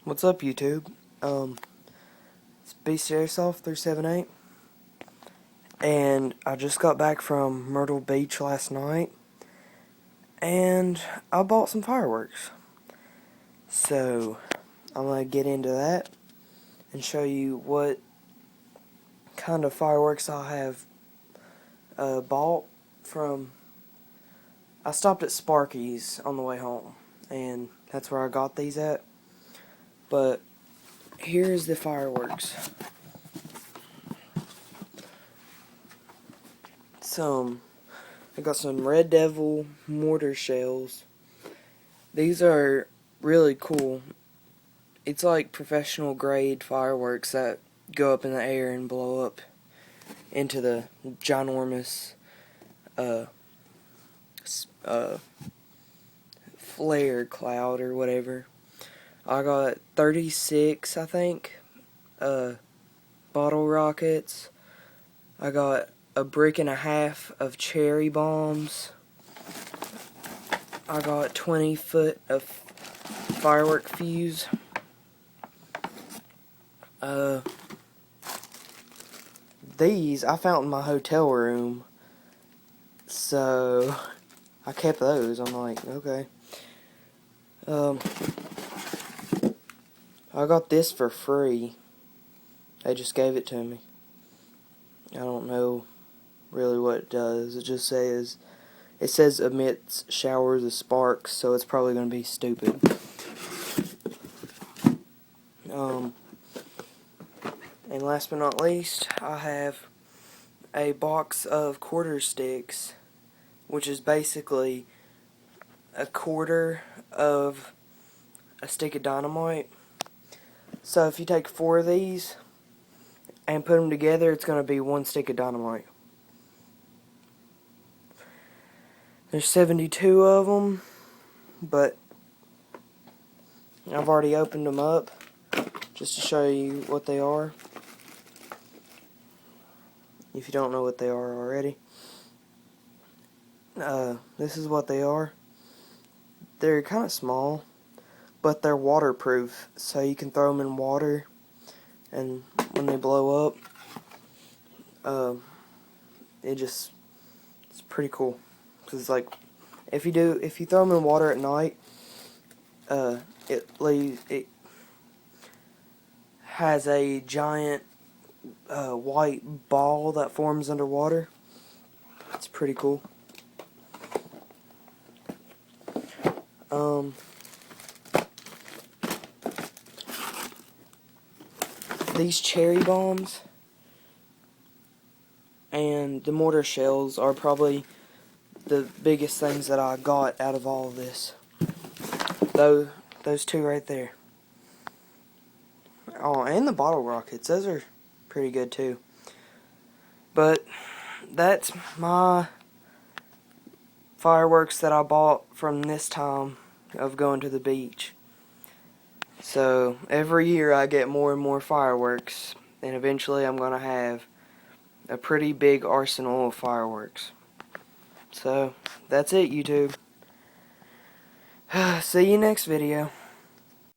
What's up, YouTube? It's Beast Airsoft 378, and I just got back from Myrtle Beach last night, and I bought some fireworks. So I'm gonna get into that and show you what kind of fireworks I have bought from. I stopped at Sparky's on the way home, and that's where I got these at. But here's the fireworks. I got some Red Devil mortar shells. These are really cool. It's like professional grade fireworks that go up in the air and blow up into the ginormous flare cloud or whatever. I got 36, I think, bottle rockets. I got a brick and a half of cherry bombs. I got 20 foot of firework fuse. These I found in my hotel room, so I kept those. I'm like, okay. I got this for free. They just gave it to me. I don't know really what it does. It just says, emits showers of sparks, so it's probably going to be stupid. And last but not least, I have a box of quarter sticks, which is basically a quarter of a stick of dynamite. So if you take 4 of these and put them together, it's going to be 1 stick of dynamite. There's 72 of them, but I've already opened them up just to show you what they are, if you don't know what they are already. This is what they are. They're kind of small, but they're waterproof, so you can throw them in water, and when they blow up, it's pretty cool. Cause it's like, if you throw them in water at night, it has a giant white ball that forms underwater. It's pretty cool. These cherry bombs and the mortar shells are probably the biggest things that I got out of all of this. Those two right there. Oh, and the bottle rockets. Those are pretty good too. But that's my fireworks that I bought from this time of going to the beach. So every year I get more and more fireworks, and eventually I'm going to have a pretty big arsenal of fireworks. So that's it, YouTube. See you next video.